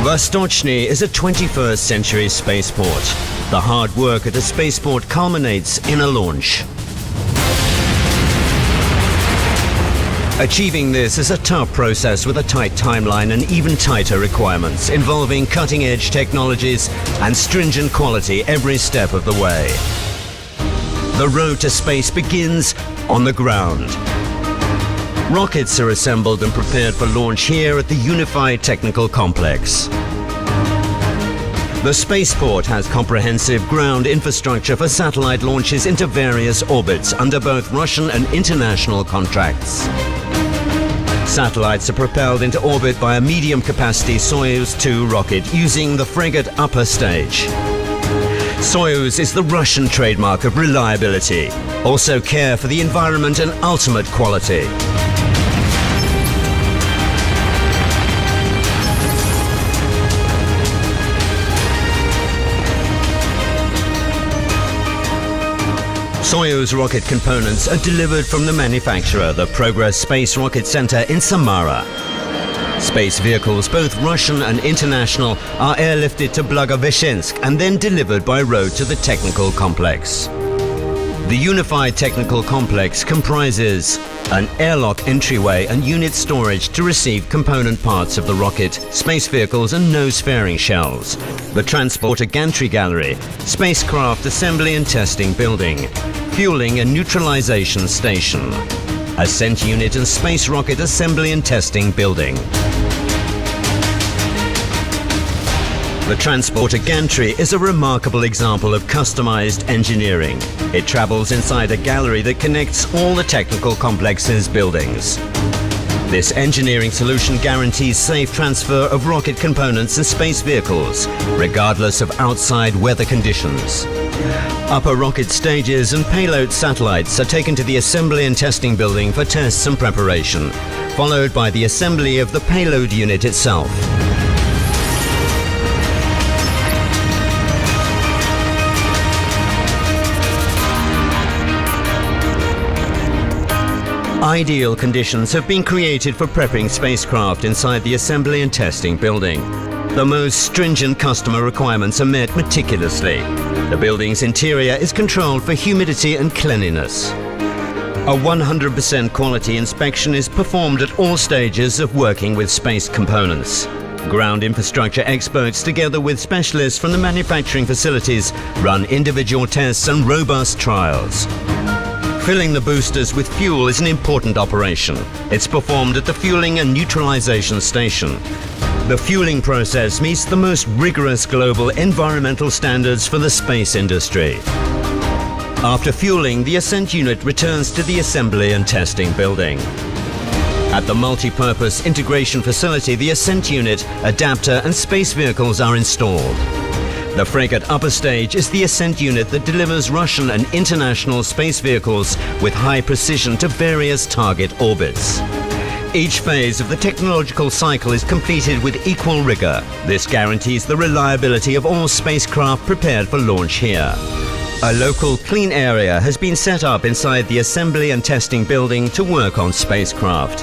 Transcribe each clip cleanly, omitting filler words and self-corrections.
Vostochny is a 21st century spaceport. The hard work at the spaceport culminates in a launch. Achieving this is a tough process with a tight timeline and even tighter requirements, involving cutting-edge technologies and stringent quality every step of the way. The road to space begins on the ground. Rockets are assembled and prepared for launch here at the Unified Technical Complex. The spaceport has comprehensive ground infrastructure for satellite launches into various orbits under both Russian and international contracts. Satellites are propelled into orbit by a medium-capacity Soyuz 2 rocket using the frigate upper stage. Soyuz is the Russian trademark of reliability, also care for the environment and ultimate quality. Soyuz rocket components are delivered from the manufacturer, the Progress Space Rocket Center in Samara. Space vehicles, both Russian and international, are airlifted to Blagoveshchensk and then delivered by road to the technical complex. The Unified Technical Complex comprises an airlock entryway and unit storage to receive component parts of the rocket, space vehicles and nose-fairing shells, the transporter gantry gallery, spacecraft assembly and testing building, fueling and neutralization station, ascent unit and space rocket assembly and testing building. The transporter gantry is a remarkable example of customized engineering. It travels inside a gallery that connects all the technical complex's buildings. This engineering solution guarantees safe transfer of rocket components and space vehicles, regardless of outside weather conditions. Upper rocket stages and payload satellites are taken to the assembly and testing building for tests and preparation, followed by the assembly of the payload unit itself. Ideal conditions have been created for prepping spacecraft inside the assembly and testing building. The most stringent customer requirements are met meticulously. The building's interior is controlled for humidity and cleanliness. A 100% quality inspection is performed at all stages of working with space components. Ground infrastructure experts, together with specialists from the manufacturing facilities, run individual tests and robust trials. Filling the boosters with fuel is an important operation. It's performed at the fueling and neutralization station. The fueling process meets the most rigorous global environmental standards for the space industry. After fueling, the ascent unit returns to the assembly and testing building. At the multi-purpose integration facility, the ascent unit, adapter and space vehicles are installed. The frigate upper stage is the ascent unit that delivers Russian and international space vehicles with high precision to various target orbits. Each phase of the technological cycle is completed with equal rigor. This guarantees the reliability of all spacecraft prepared for launch here. A local clean area has been set up inside the assembly and testing building to work on spacecraft.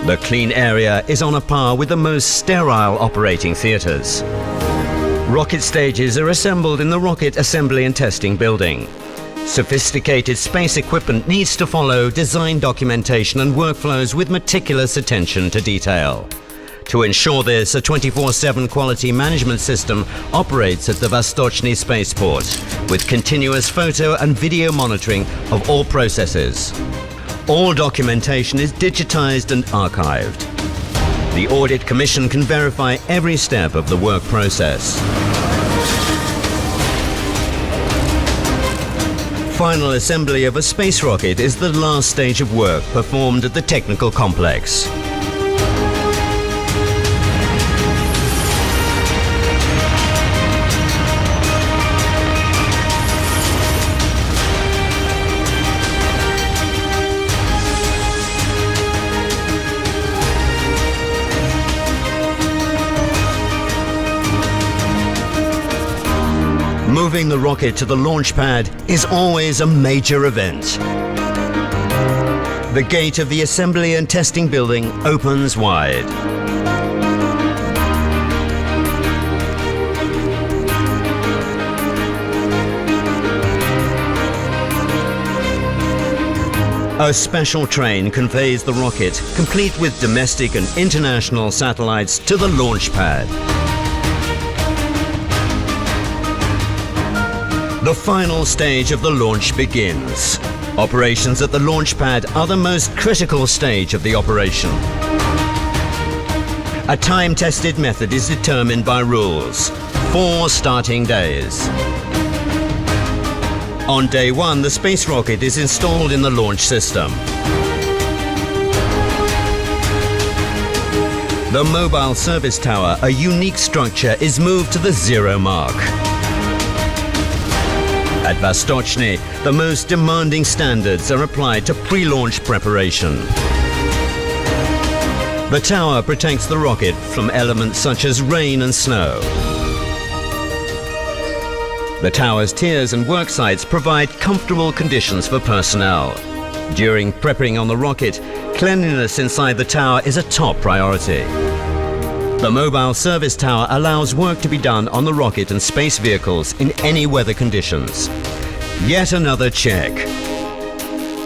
The clean area is on a par with the most sterile operating theaters. Rocket stages are assembled in the rocket assembly and testing building. Sophisticated space equipment needs to follow design documentation and workflows with meticulous attention to detail. To ensure this, a 24/7 quality management system operates at the Vostochny spaceport, with continuous photo and video monitoring of all processes. All documentation is digitized and archived. The Audit Commission can verify every step of the work process. Final assembly of a space rocket is the last stage of work performed at the technical complex. Moving the rocket to the launch pad is always a major event. The gate of the assembly and testing building opens wide. A special train conveys the rocket, complete with domestic and international satellites, to the launch pad. The final stage of the launch begins. Operations at the launch pad are the most critical stage of the operation. A time-tested method is determined by rules. 4 starting days. On day 1, the space rocket is installed in the launch system. The mobile service tower, a unique structure, is moved to the 0 mark. At Vostochny, the most demanding standards are applied to pre-launch preparation. The tower protects the rocket from elements such as rain and snow. The tower's tiers and work sites provide comfortable conditions for personnel. During prepping on the rocket, cleanliness inside the tower is a top priority. The mobile service tower allows work to be done on the rocket and space vehicles in any weather conditions. Yet another check.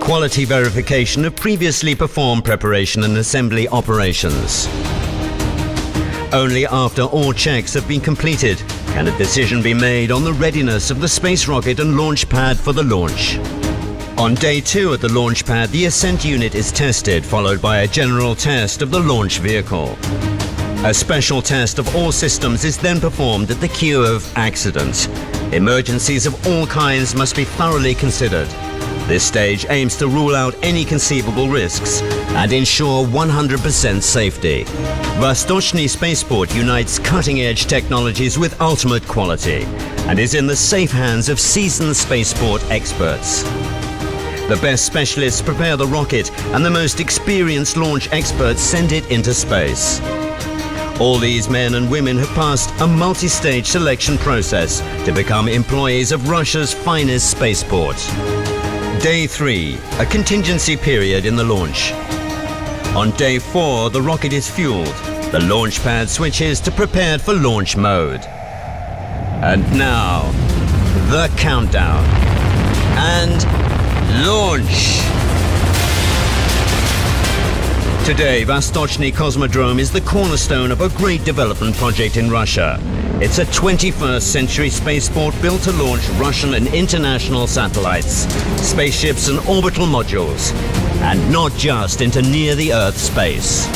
Quality verification of previously performed preparation and assembly operations. Only after all checks have been completed can a decision be made on the readiness of the space rocket and launch pad for the launch. On day 2 at the launch pad, the ascent unit is tested, followed by a general test of the launch vehicle. A special test of all systems is then performed at the queue of accident. Emergencies of all kinds must be thoroughly considered. This stage aims to rule out any conceivable risks and ensure 100% safety. Vostochny Spaceport unites cutting-edge technologies with ultimate quality and is in the safe hands of seasoned spaceport experts. The best specialists prepare the rocket and the most experienced launch experts send it into space. All these men and women have passed a multi-stage selection process to become employees of Russia's finest spaceport. Day 3, a contingency period in the launch. On day 4, the rocket is fueled. The launch pad switches to prepared for launch mode. And now, the countdown. And launch! Today, Vostochny Cosmodrome is the cornerstone of a great development project in Russia. It's a 21st century spaceport built to launch Russian and international satellites, spaceships and orbital modules, and not just into near-the-Earth space.